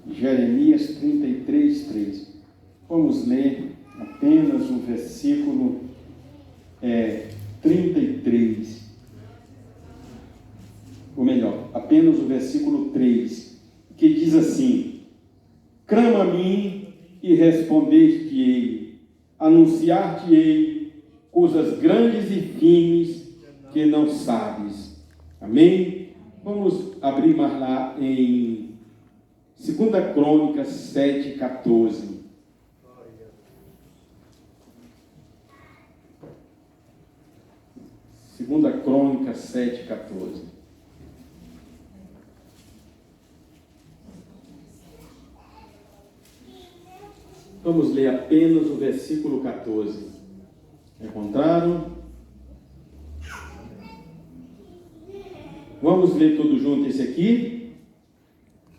Jeremias 33, 3. Vamos ler apenas o versículo 33. Ou melhor, apenas o versículo 3, que diz assim: clama a mim e responder-te-ei, anunciar-te-ei coisas grandes e firmes que não sabes. Amém? Vamos abrir mais lá em 2 Crônicas 7, 14. Segunda Crônicas 7, 14. Vamos ler apenas o versículo 14. Encontraram? Vamos ler tudo junto esse aqui.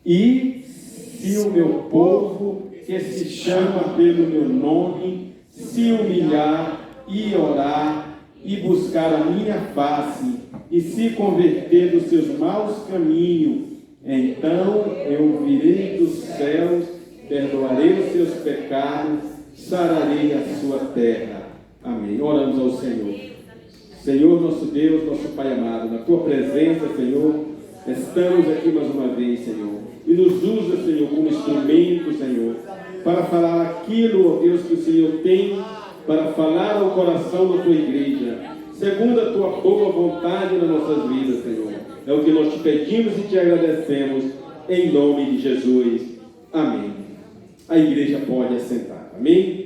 E se o meu povo, que se chama pelo meu nome, se humilhar e orar e buscar a minha face e se converter dos seus maus caminhos, então eu virei dos céus, perdoarei os seus pecados, sararei a sua terra. Amém. Oramos ao Senhor. Senhor, nosso Deus, nosso Pai amado, na tua presença, Senhor, estamos aqui mais uma vez, Senhor, e nos usa, Senhor, como instrumento, Senhor, para falar aquilo, ó Deus, que o Senhor tem para falar ao coração da tua igreja, segundo a tua boa vontade nas nossas vidas, Senhor. É o que nós te pedimos e te agradecemos, em nome de Jesus. Amém. A igreja pode assentar. Amém?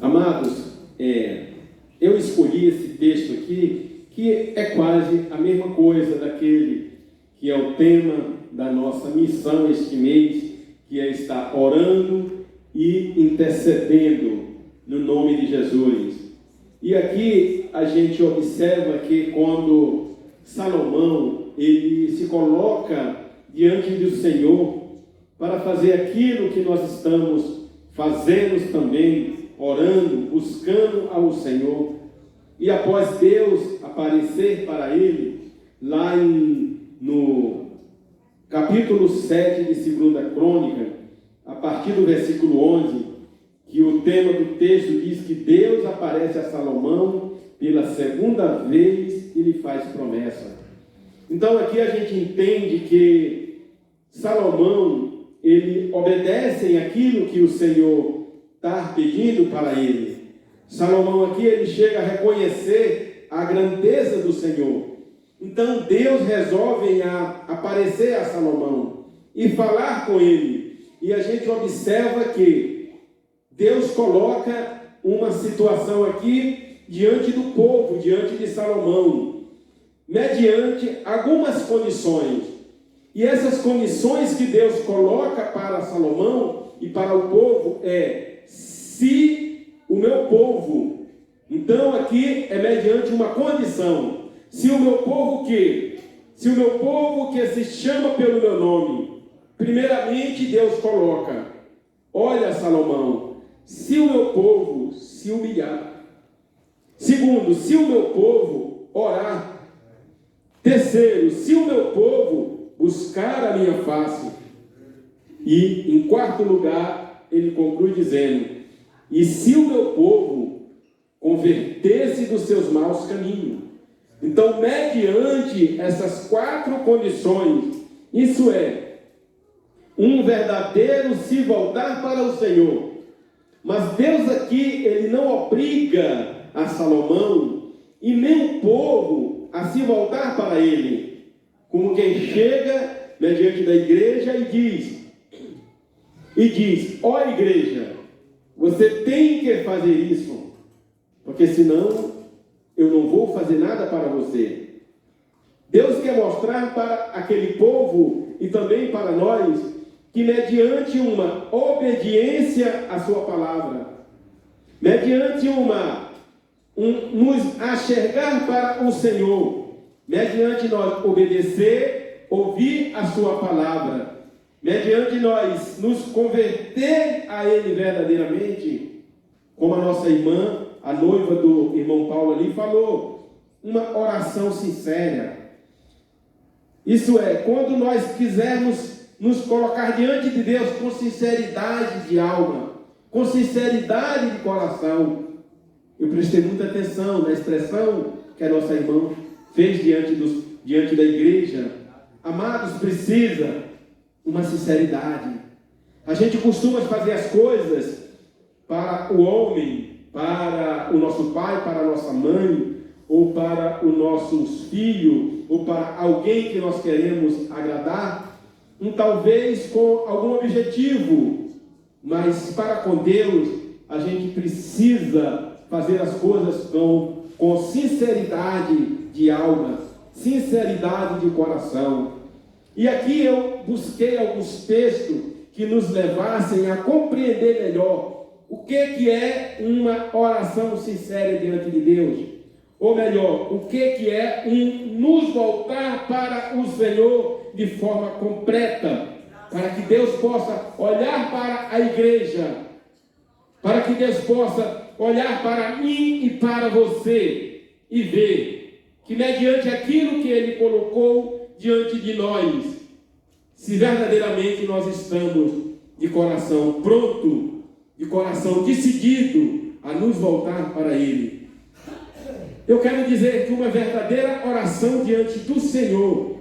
Amados, eu escolhi esse texto aqui, que é quase a mesma coisa daquele que é o tema da nossa missão este mês, que é estar orando e intercedendo no nome de Jesus. E aqui a gente observa que quando Salomão ele se coloca diante do Senhor para fazer aquilo que nós estamos fazendo também, orando, buscando ao Senhor, e após Deus aparecer para ele, lá no capítulo 7 de 2 Crônica, a partir do versículo 11, que o tema do texto diz que Deus aparece a Salomão pela segunda vez e lhe faz promessa. Então aqui a gente entende que Salomão, ele obedece aquilo que o Senhor está pedindo para ele. Salomão aqui, ele chega a reconhecer a grandeza do Senhor. Então Deus resolve aparecer a Salomão e falar com ele. E a gente observa que Deus coloca uma situação aqui diante do povo, diante de Salomão, mediante algumas condições. E essas condições que Deus coloca para Salomão e para o povo se o meu povo, então aqui é mediante uma condição, se o meu povo que se chama pelo meu nome, primeiramente Deus coloca, olha Salomão, se o meu povo se humilhar, segundo, se o meu povo orar, terceiro, se o meu povo buscar a minha face, e em quarto lugar ele conclui dizendo, e se o meu povo converter-se dos seus maus caminhos. Então, mediante essas quatro condições, isso é, um verdadeiro se voltar para o Senhor. Mas Deus aqui, ele não obriga a Salomão e nem o povo a se voltar para ele, como quem chega mediante da igreja e diz, ó igreja, você tem que fazer isso, porque senão eu não vou fazer nada para você. Deus quer mostrar para aquele povo e também para nós que mediante uma obediência à sua palavra, mediante uma nos achegar para o Senhor, mediante nós obedecer, ouvir a sua palavra, mediante nós nos converter a Ele verdadeiramente, como a nossa irmã, a noiva do irmão Paulo ali falou, uma oração sincera. Isso é, quando nós quisermos nos colocar diante de Deus com sinceridade de alma, com sinceridade de coração. Eu prestei muita atenção na expressão que a nossa irmã fez diante da igreja. Amados, precisa uma sinceridade. A gente costuma fazer as coisas para o homem, para o nosso pai, para a nossa mãe, ou para os nossos filhos, ou para alguém que nós queremos agradar, talvez com algum objetivo, mas para com Deus a gente precisa fazer as coisas com sinceridade de alma, sinceridade de coração. E aqui eu busquei alguns textos que nos levassem a compreender melhor o que é uma oração sincera diante de Deus. Ou melhor, o que é nos voltar para o Senhor de forma completa, para que Deus possa olhar para a igreja, para que Deus possa olhar para mim e para você e ver que mediante aquilo que Ele colocou diante de nós, se verdadeiramente nós estamos de coração pronto, de coração decidido a nos voltar para Ele. Eu quero dizer que uma verdadeira oração diante do Senhor,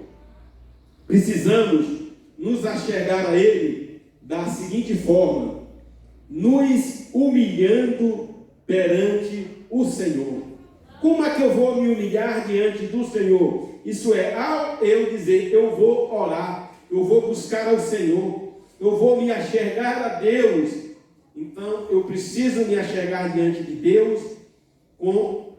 precisamos nos achegar a Ele da seguinte forma: nos humilhando perante o Senhor. Como é que eu vou me humilhar diante do Senhor? Isso é, ao eu dizer, eu vou orar, eu vou buscar ao Senhor, eu vou me achegar a Deus. Então, eu preciso me achegar diante de Deus com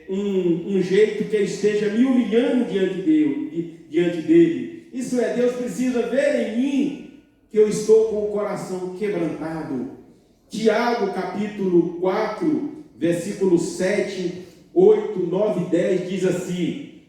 um jeito que esteja me humilhando diante dele. Isso é, Deus precisa ver em mim que eu estou com o coração quebrantado. Tiago capítulo 4, versículos 7, 8, 9 e 10 diz assim: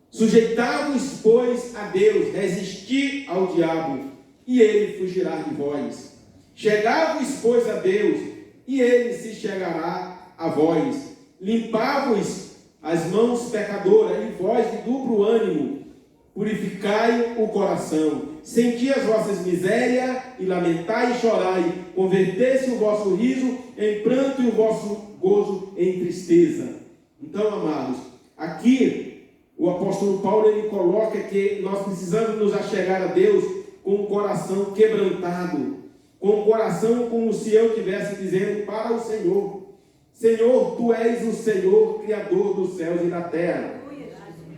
sujeitai-vos, pois, a Deus, resisti ao diabo, e ele fugirá de vós. Chegai-vos, pois, a Deus, e ele se chegará a vós. Limpai-vos as mãos pecadoras, e vós de duplo ânimo, purificai o coração. Senti as vossas misérias, e lamentai e chorai. Convertei-se o vosso riso em pranto e o vosso gozo em tristeza. Então, amados, aqui o apóstolo Paulo ele coloca que nós precisamos nos achegar a Deus com o coração quebrantado, com o coração como se eu estivesse dizendo para o Senhor: Senhor, Tu és o Senhor, Criador dos céus e da terra.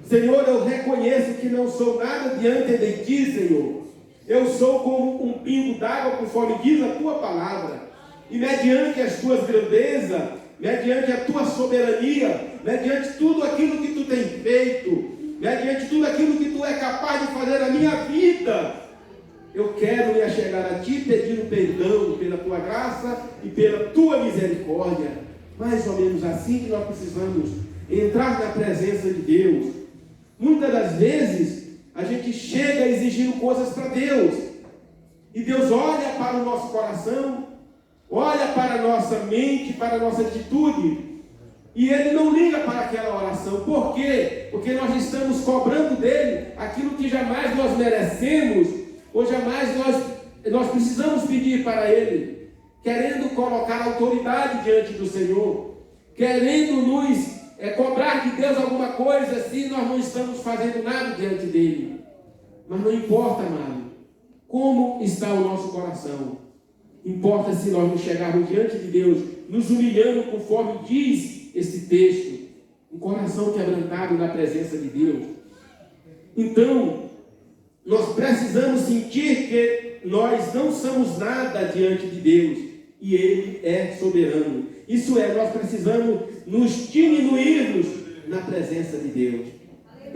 Senhor, eu reconheço que não sou nada diante de Ti, Senhor. Eu sou como um pingo d'água, conforme diz a Tua palavra. E mediante as Tuas grandezas, mediante a Tua soberania, mediante tudo aquilo que Tu tem feito, mediante tudo aquilo que Tu é capaz de fazer na minha vida, eu quero me achegar a Ti pedindo perdão pela Tua graça e pela Tua misericórdia. Mais ou menos assim que nós precisamos entrar na presença de Deus. Muitas das vezes a gente chega exigindo coisas para Deus, e Deus olha para o nosso coração, olha para a nossa mente, para a nossa atitude, e Ele não liga para aquela oração. Por quê? Porque nós estamos cobrando dele aquilo que jamais nós merecemos, ou jamais nós precisamos pedir para Ele, querendo colocar autoridade diante do Senhor, querendo nos cobrar de Deus alguma coisa, se nós não estamos fazendo nada diante dele. Mas não importa, amado, como está o nosso coração. Importa se nós nos chegarmos diante de Deus, nos humilhando conforme diz esse texto, um coração quebrantado na presença de Deus. Então, nós precisamos sentir que nós não somos nada diante de Deus, e Ele é soberano. Isso é, nós precisamos nos diminuirmos na presença de Deus.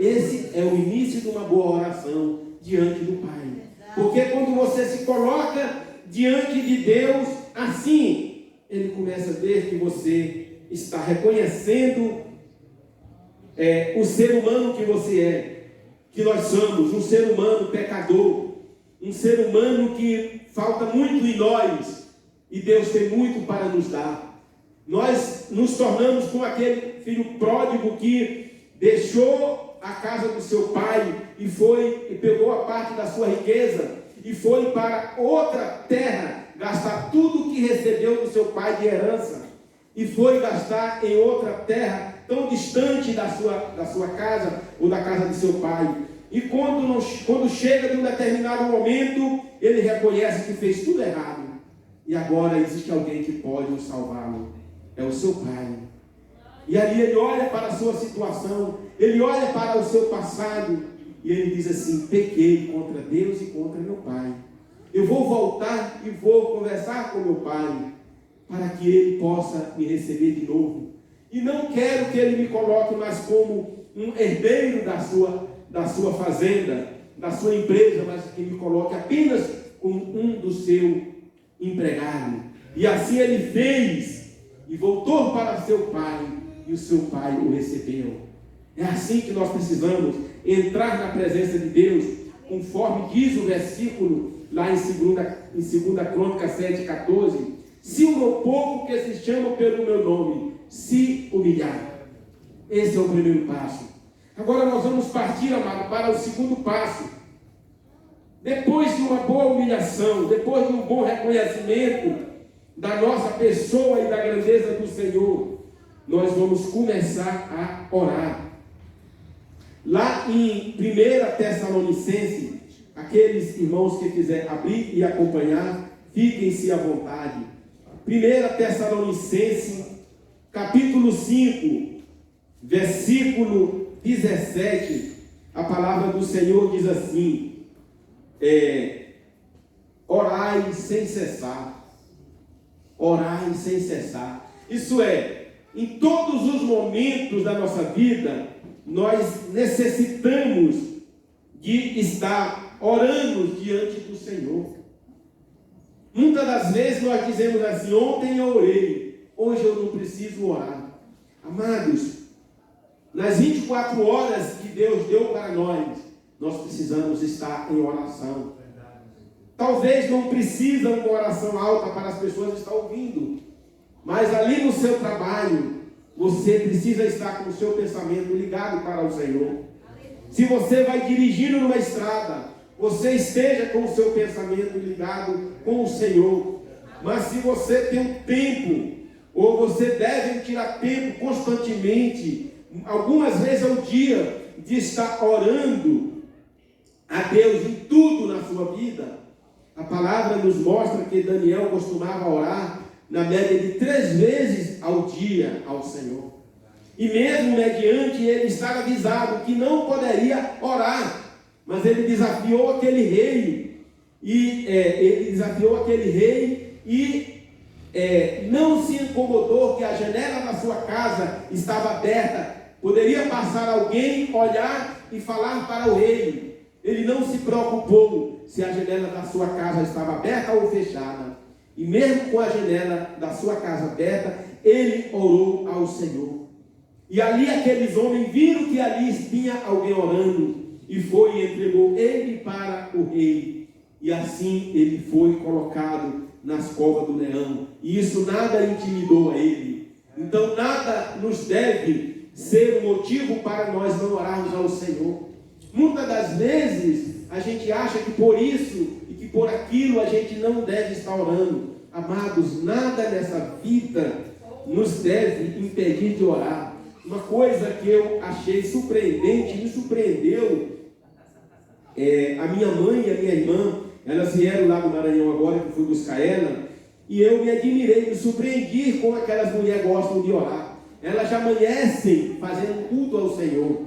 Esse é o início de uma boa oração diante do Pai. Porque quando você se coloca diante de Deus assim, ele começa a ver que você está reconhecendo o ser humano que você é, que nós somos, um ser humano pecador, um ser humano que falta muito em nós, e Deus tem muito para nos dar. Nós nos tornamos como aquele filho pródigo que deixou a casa do seu pai e foi e pegou a parte da sua riqueza e foi para outra terra gastar tudo que recebeu do seu pai de herança e foi gastar em outra terra tão distante da sua casa ou da casa de seu pai. E quando chega de um determinado momento, ele reconhece que fez tudo errado. E agora existe alguém que pode o salvá-lo. É o seu pai. E ali ele olha para a sua situação, ele olha para o seu passado, e ele diz assim: pequei contra Deus e contra meu pai. Eu vou voltar e vou conversar com meu pai, para que ele possa me receber de novo. E não quero que ele me coloque mais como um herdeiro da sua fazenda, da sua empresa, mas que me coloque apenas como um do seu empregado. E assim ele fez, e voltou para seu pai, e o seu pai o recebeu. É assim que nós precisamos entrar na presença de Deus, conforme diz o versículo lá em 2 Crônicas 7,14: se o meu povo que se chama pelo meu nome se humilhar. Esse é o primeiro passo. Agora nós vamos partir, amado, para o segundo passo. Depois de uma boa humilhação, depois de um bom reconhecimento da nossa pessoa e da grandeza do Senhor, nós vamos começar a orar. Lá em 1 Tessalonicenses, aqueles irmãos que quiserem abrir e acompanhar, fiquem-se à vontade. 1 Tessalonicenses, capítulo 5, versículo 17, a palavra do Senhor diz assim: orai sem cessar. Orai sem cessar. Isso é, em todos os momentos da nossa vida, nós necessitamos de estar orando diante do Senhor. Muitas das vezes nós dizemos assim: ontem eu orei, hoje eu não preciso orar. Amados, nas 24 horas que Deus deu para nós precisamos estar em oração. Talvez não precisa uma oração alta para as pessoas estar ouvindo, mas ali no seu trabalho, você precisa estar com o seu pensamento ligado para o Senhor. Se você vai dirigindo numa estrada, você esteja com o seu pensamento ligado com o Senhor. Mas se você tem um tempo, ou você deve tirar tempo constantemente, algumas vezes ao dia, de estar orando a Deus em tudo na sua vida. A palavra nos mostra que Daniel costumava orar na média de 3 vezes ao dia ao Senhor. E mesmo mediante ele estar avisado que não poderia orar, mas ele desafiou aquele rei, não se incomodou que a janela da sua casa estava aberta. Poderia passar alguém, olhar e falar para o rei. Ele não se preocupou se a janela da sua casa estava aberta ou fechada. E mesmo com a janela da sua casa aberta, ele orou ao Senhor. E ali aqueles homens viram que ali tinha alguém orando, e foi e entregou ele para o rei. E assim ele foi colocado nas covas do leão. E isso nada intimidou a ele. Então nada nos deve ser um motivo para nós não orarmos ao Senhor. Muitas das vezes a gente acha que por isso e que por aquilo a gente não deve estar orando. Amados, nada nessa vida nos deve impedir de orar. Uma coisa que eu achei surpreendente, me surpreendeu, a minha mãe e a minha irmã, elas vieram lá do Maranhão agora, que eu fui buscar ela, e eu me admirei, me surpreendi como aquelas mulheres gostam de orar. Elas já amanhecem fazendo culto ao Senhor.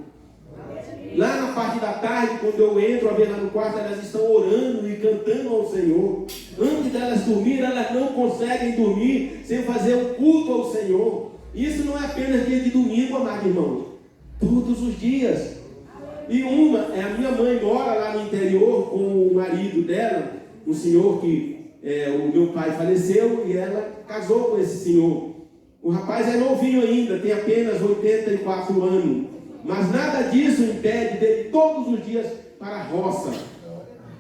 Lá na parte da tarde, quando eu entro a ver lá no quarto, elas estão orando e cantando ao Senhor. Antes delas dormir, elas não conseguem dormir sem fazer um culto ao Senhor. Isso não é apenas dia de domingo, amado irmão. Todos os dias. E a minha mãe mora lá no interior com o marido dela, um senhor que o meu pai faleceu e ela casou com esse senhor. O rapaz é novinho ainda, tem apenas 84 anos, mas nada disso impede dele todos os dias para a roça,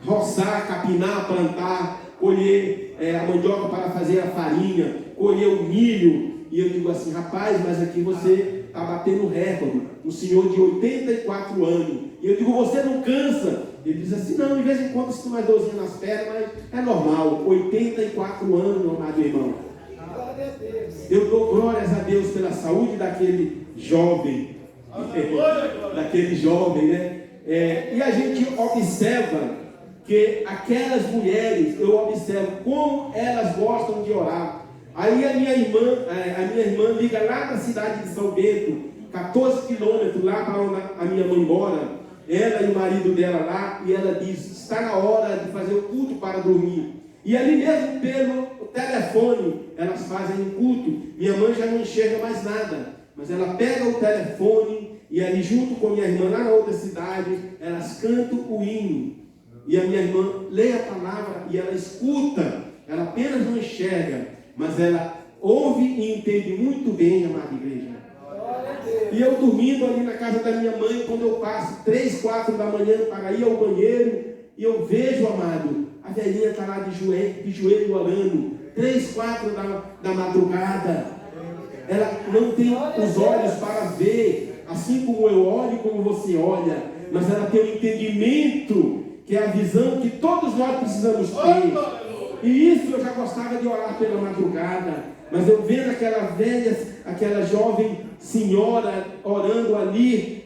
roçar, capinar, plantar, colher a mandioca para fazer a farinha, colher o milho. E eu digo assim: rapaz, mas aqui você está batendo recorde, um senhor de 84 anos. E eu digo: você não cansa? Ele diz assim: não, de vez em quando sinto mais dorzinha nas pernas, mas é normal. 84 anos, meu amado irmão. Eu dou glórias a Deus pela saúde daquele jovem, né? E a gente observa que aquelas mulheres, eu observo como elas gostam de orar. Aí a minha irmã liga lá da cidade de São Bento, 14 quilômetros, lá para onde a minha mãe mora, ela e o marido dela lá, e ela diz: está na hora de fazer o culto para dormir. E ali mesmo pelo telefone, elas fazem um culto. Minha mãe já não enxerga mais nada, mas ela pega o telefone e ali junto com minha irmã lá na outra cidade, elas cantam o hino. E a minha irmã lê a palavra e ela escuta, ela apenas não enxerga, mas ela ouve e entende muito bem, amada igreja. E eu dormindo ali na casa da minha mãe, quando eu passo 3, 4 da manhã para ir ao banheiro, e eu vejo, amado, a velhinha está lá de joelho orando, 3, 4 da madrugada. Ela não tem os olhos para ver, assim como eu olho e como você olha, mas ela tem um entendimento, que é a visão que todos nós precisamos ter. E isso eu já gostava de orar pela madrugada, mas eu vendo aquela jovem senhora orando ali,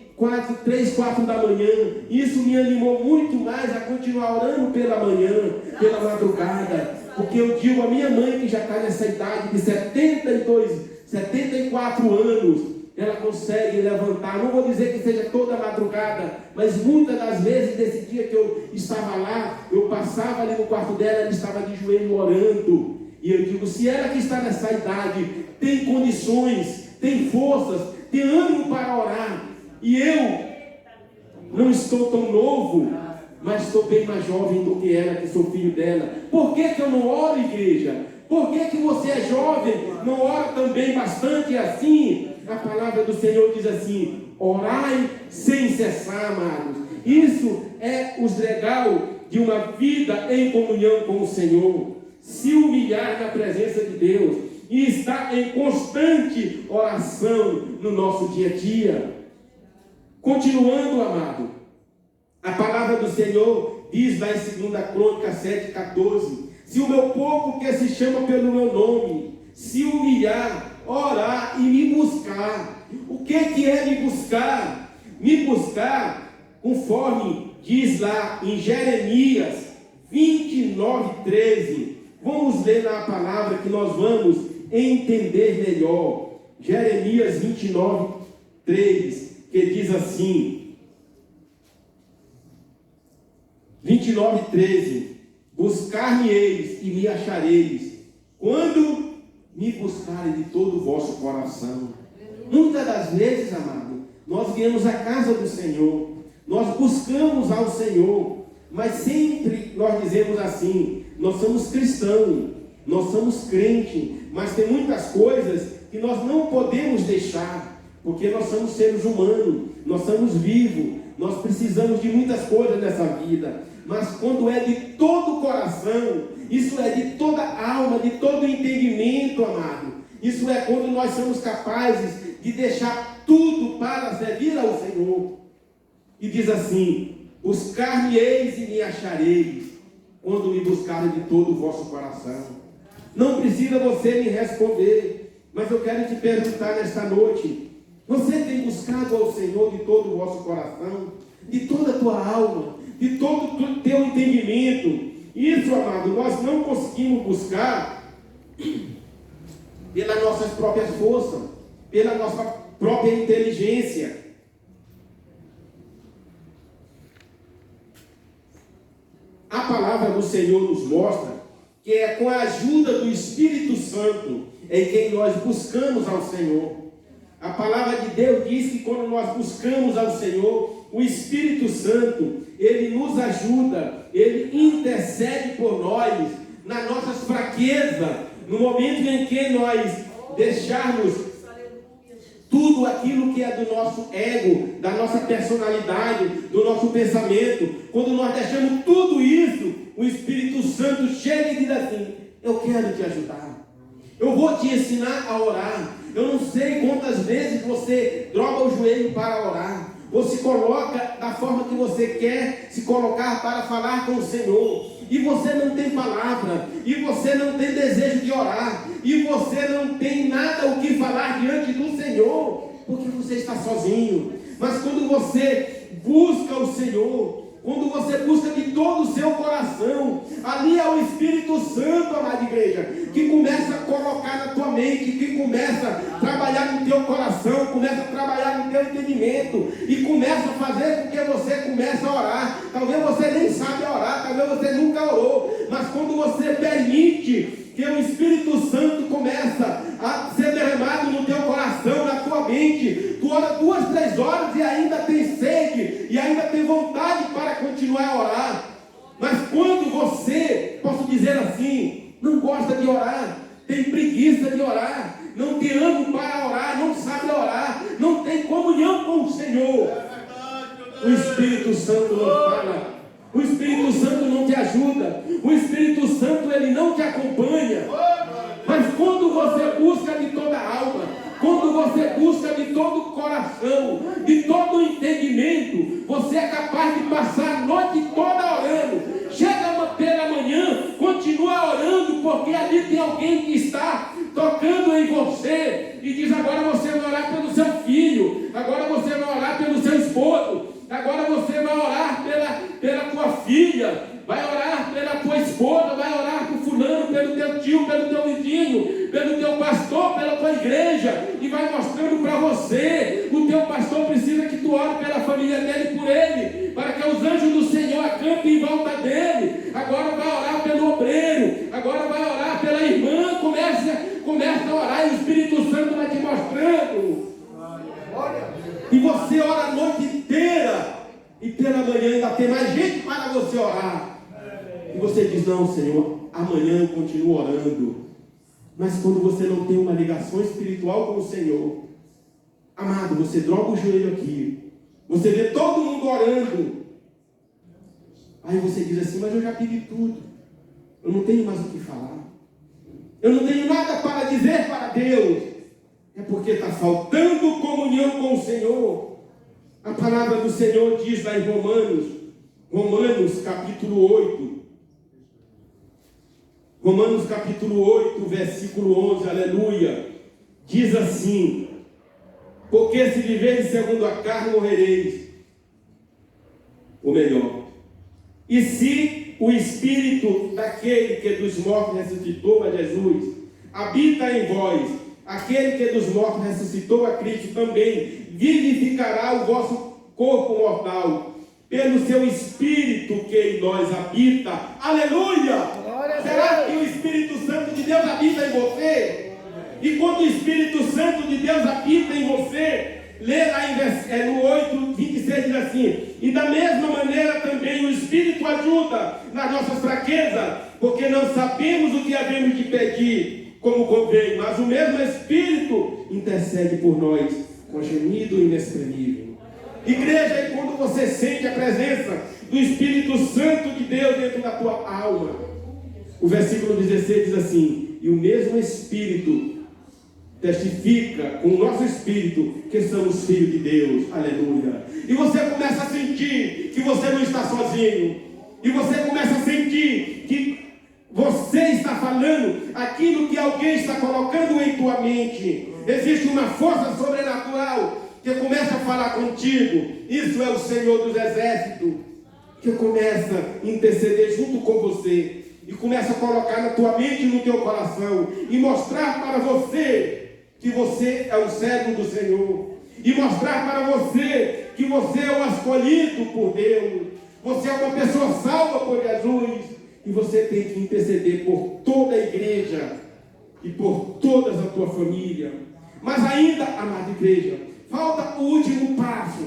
3, 4 da manhã, isso me animou muito mais a continuar orando pela manhã, pela madrugada, porque eu digo a minha mãe, que já está nessa idade de 74 anos, ela consegue levantar, não vou dizer que seja toda madrugada, mas muitas das vezes, desse dia que eu estava lá, eu passava ali no quarto dela, ela estava de joelho orando, e eu digo: se ela que está nessa idade tem condições, tem forças, tem ânimo para orar, e eu não estou tão novo, mas estou bem mais jovem do que ela, que sou filho dela, por que eu não oro, igreja? Por que você é jovem, não ora também bastante assim? A palavra do Senhor diz assim: orai sem cessar, amados. Isso é o legal de uma vida em comunhão com o Senhor, se humilhar na presença de Deus e estar em constante oração no nosso dia a dia. Continuando, amado, a palavra do Senhor diz lá em 2 Crônicas 7,14: se o meu povo, que se chama pelo meu nome, se humilhar, orar e me buscar. O que é me buscar? Me buscar, conforme diz lá em Jeremias 29:13. Vamos ler lá a palavra que nós vamos entender melhor. Jeremias 29:3, que diz assim: 29:13: buscar-me-eis e me achareis, quando me buscarem de todo o vosso coração. Muitas das vezes, amado, nós viemos à casa do Senhor, nós buscamos ao Senhor, mas sempre nós dizemos assim: nós somos cristãos, nós somos crentes, mas tem muitas coisas que nós não podemos deixar, porque nós somos seres humanos, nós somos vivos, nós precisamos de muitas coisas nessa vida. Mas quando é de todo o coração, isso é de toda a alma, de todo o entendimento, amado, isso é quando nós somos capazes de deixar tudo para servir ao Senhor. E diz assim: buscar-me-eis e me achareis, quando me buscarem de todo o vosso coração. Não precisa você me responder, mas eu quero te perguntar nesta noite: você tem buscado ao Senhor de todo o vosso coração, de toda a tua alma, de todo o teu entendimento? Isso, amado, nós não conseguimos buscar pelas nossas próprias forças, pela nossa própria inteligência. A palavra do Senhor nos mostra que é com a ajuda do Espírito Santo em quem nós buscamos ao Senhor. A palavra de Deus diz que quando nós buscamos ao Senhor, o Espírito Santo, ele nos ajuda, ele intercede por nós, nas nossas fraquezas, no momento em que nós deixarmos tudo aquilo que é do nosso ego, da nossa personalidade, do nosso pensamento, quando nós deixamos tudo isso, o Espírito Santo chega e diz assim: eu quero te ajudar, eu vou te ensinar a orar. Eu não sei quantas vezes você droga o joelho para orar, ou se coloca da forma que você quer se colocar para falar com o Senhor, e você não tem palavra, e você não tem desejo de orar, e você não tem nada o que falar diante do Senhor, porque você está sozinho. Mas quando você busca o Senhor, quando você busca de todo o seu coração, ali é o Espírito Santo, amada igreja, que começa a colocar na tua mente, que começa a trabalhar no teu coração, começa a trabalhar no teu entendimento, e começa a fazer com que você comece a orar. Talvez você nem sabe orar, talvez você nunca orou, mas quando você permite que o Espírito Santo começa a ser derramado no teu coração, na tua mente, tu ora 2, 3 horas e ainda tem sede, e ainda tem vontade para continuar a orar. Mas quando você, posso dizer assim, não gosta de orar, tem preguiça de orar, não tem ânimo para orar, não sabe orar, não tem comunhão com o Senhor, o Espírito Santo não fala. O Espírito Santo não te ajuda, o Espírito Santo ele não te acompanha. Mas quando você busca de toda a alma, quando você busca de todo o coração, de todo o entendimento, você é capaz de passar a noite toda orando. Chega pela manhã, continua orando, porque ali tem alguém que está tocando em você e diz: agora você vai orar pelo seu filho, agora você vai orar pelo seu esposo, agora você vai orar pela tua filha, vai orar pela tua esposa, vai orar por fulano, pelo teu tio, pelo teu vizinho, pelo teu pastor, pela tua igreja, e vai mostrando para você: o teu pastor precisa que tu ore pela família dele, por ele, para que os anjos do Senhor acampem em volta dele. Agora vai orar pelo obreiro, agora vai orar pela irmã, começa a orar, e o Espírito Santo vai te mostrando, e você ora a noite inteira, e pela manhã ainda tem mais gente para você orar, e você diz: não, Senhor, amanhã eu continuo orando. Mas quando você não tem uma ligação espiritual com o Senhor, amado, você droga o joelho aqui, você vê todo mundo orando, aí você diz assim: mas eu já pedi tudo, eu não tenho mais o que falar, eu não tenho nada para dizer para Deus. É porque está faltando comunhão com o Senhor. A palavra do Senhor diz lá em Romanos capítulo 8, Romanos capítulo 8, versículo 11, aleluia, diz assim: porque se viveres segundo a carne, morrereis. Ou melhor, e se o Espírito daquele que dos mortos ressuscitou a Jesus habita em vós, aquele que dos mortos ressuscitou a Cristo também vivificará o vosso corpo mortal pelo seu Espírito que em nós habita. Aleluia! Será que o Espírito Santo de Deus habita em você? E quando o Espírito Santo de Deus habita em você, lê lá no 8, 26, diz assim: e da mesma maneira também o Espírito ajuda nas nossas fraquezas, porque não sabemos o que havemos de pedir como convém, mas o mesmo Espírito intercede por nós com gemido inexprimível. Igreja, e quando você sente a presença do Espírito Santo de Deus dentro da tua alma, o versículo 16 diz assim: e o mesmo Espírito testifica com o nosso espírito que somos filhos de Deus. Aleluia. E você começa a sentir que você não está sozinho, e você começa a sentir que você está falando aquilo que alguém está colocando em tua mente. Existe uma força sobrenatural que começa a falar contigo. Isso é o Senhor dos Exércitos, que começa a interceder junto com você, e começa a colocar na tua mente e no teu coração, e mostrar para você que você é o servo do Senhor, e mostrar para você que você é o escolhido por Deus, você é uma pessoa salva por Jesus, e você tem que interceder por toda a igreja e por toda a tua família. Mas ainda, amada igreja, falta o último passo.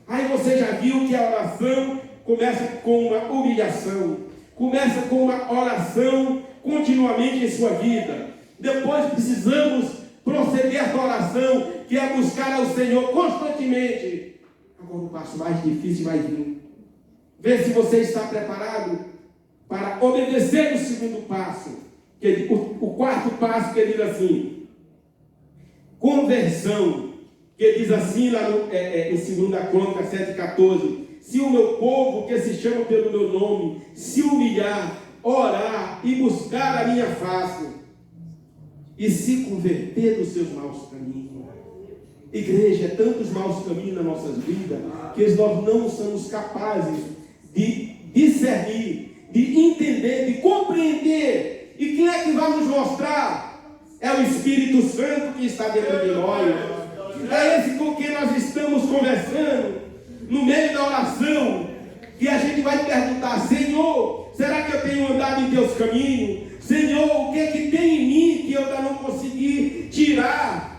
Aí você já viu que a oração começa com uma humilhação, começa com uma oração continuamente em sua vida. Depois precisamos proceder à oração, que é buscar ao Senhor constantemente. Agora o passo mais difícil vai vir. Vê se você está preparado para obedecer o segundo passo. O quarto passo, que diz assim: conversão, que diz assim lá em 2 Crônicas 7,14: se o meu povo, que se chama pelo meu nome, se humilhar, orar e buscar a minha face, e se converter dos seus maus caminhos. Igreja, é tantos maus caminhos nas nossas vidas, que nós não somos capazes de discernir, de entender, de compreender. E quem é que vai nos mostrar? É o Espírito Santo que está dentro de nós. É esse com quem nós estamos conversando, no meio da oração, que a gente vai perguntar: Senhor, será que eu tenho andado em teus caminhos? Senhor, o que é que tem em mim que eu ainda não consegui tirar?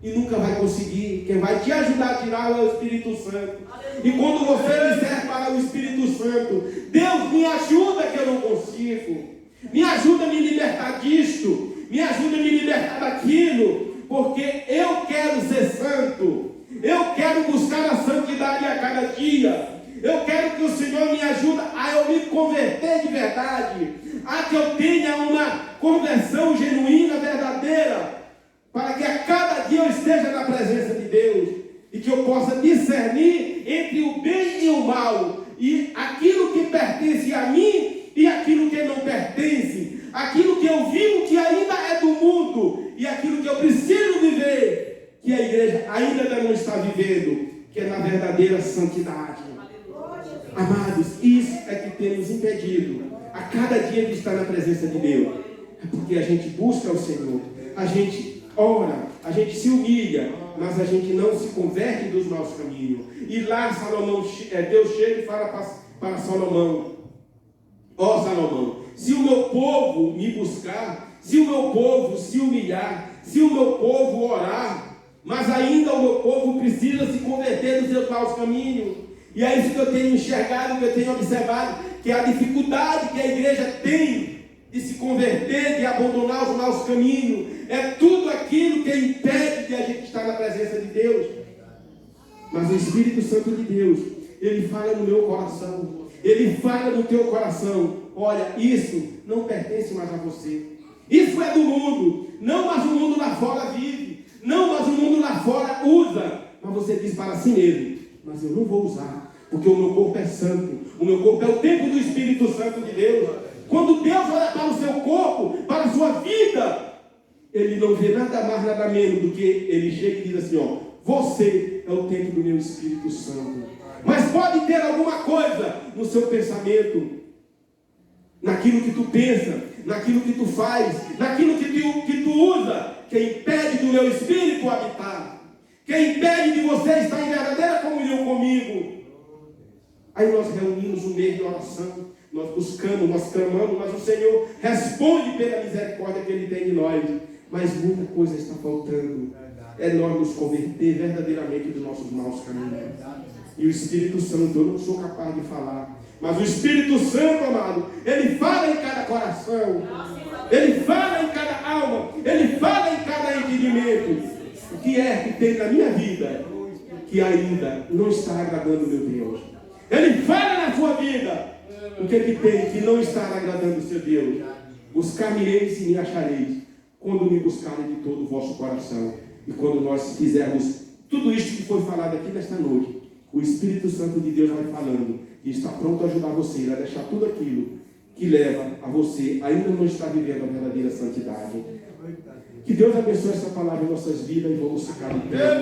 E nunca vai conseguir. Quem vai te ajudar a tirar é o Espírito Santo. E quando você disser para o Espírito Santo: Deus, me ajuda que eu não consigo, me ajuda a me libertar disto, me ajuda a me libertar daquilo, porque eu quero ser santo, eu quero buscar a santidade a cada dia, eu quero que o Senhor me ajude a eu me converter de verdade, a que eu tenha uma conversão genuína, verdadeira, para que a cada dia eu esteja na presença de Deus e que eu possa discernir entre o bem e o mal, e aquilo que pertence a mim e aquilo que não pertence, aquilo que eu vivo que ainda é do mundo e aquilo que eu preciso viver, que a igreja ainda não está vivendo, que é na verdadeira santidade. Amados, isso é que tem nos impedido a cada dia de estar na presença de Deus. É porque a gente busca o Senhor, a gente ora, a gente se humilha, mas a gente não se converte dos maus caminhos. E lá Deus chega e fala para Salomão: ó Salomão, se o meu povo me buscar, se o meu povo se humilhar, se o meu povo orar, mas ainda o meu povo precisa se converter dos seus maus caminhos. E é isso que eu tenho enxergado, que eu tenho observado, que é a dificuldade que a igreja tem de se converter, de abandonar os maus caminhos. É tudo aquilo que impede de a gente estar na presença de Deus. Mas o Espírito Santo de Deus, ele fala no meu coração, ele fala no teu coração: olha, isso não pertence mais a você, isso é do mundo, não, mas o mundo lá fora vive, não, mas o mundo lá fora usa. Mas você diz para si mesmo: mas eu não vou usar, porque o meu corpo é santo, o meu corpo é o templo do Espírito Santo de Deus. Quando Deus olha para o seu corpo, para a sua vida, ele não vê nada mais, nada menos do que ele chega e diz assim: ó, você é o templo do meu Espírito Santo. Mas pode ter alguma coisa no seu pensamento, naquilo que tu pensa, naquilo que tu faz, naquilo que tu usa, que impede do meu Espírito habitar, que impede de você estar em verdadeira comunhão comigo. Aí nós reunimos um meio de oração, nós buscamos, nós clamamos, mas o Senhor responde pela misericórdia que Ele tem de nós. Mas muita coisa está faltando. É nós nos converter verdadeiramente dos nossos maus caminhos. E o Espírito Santo, eu não sou capaz de falar, mas o Espírito Santo, amado, ele fala em cada coração, ele fala em cada alma, ele fala em cada entendimento. O que é que tem na minha vida que ainda não está agradando meu Deus? Ele fala na sua vida o que é que tem que não está agradando o seu Deus. Buscar-me-eis e me achareis, quando me buscarem de todo o vosso coração. E quando nós fizermos tudo isso que foi falado aqui nesta noite, o Espírito Santo de Deus vai falando e está pronto a ajudar você a deixar tudo aquilo que leva a você ainda não estar vivendo a verdadeira santidade. Que Deus abençoe essa palavra em nossas vidas e vamos ficar em pé.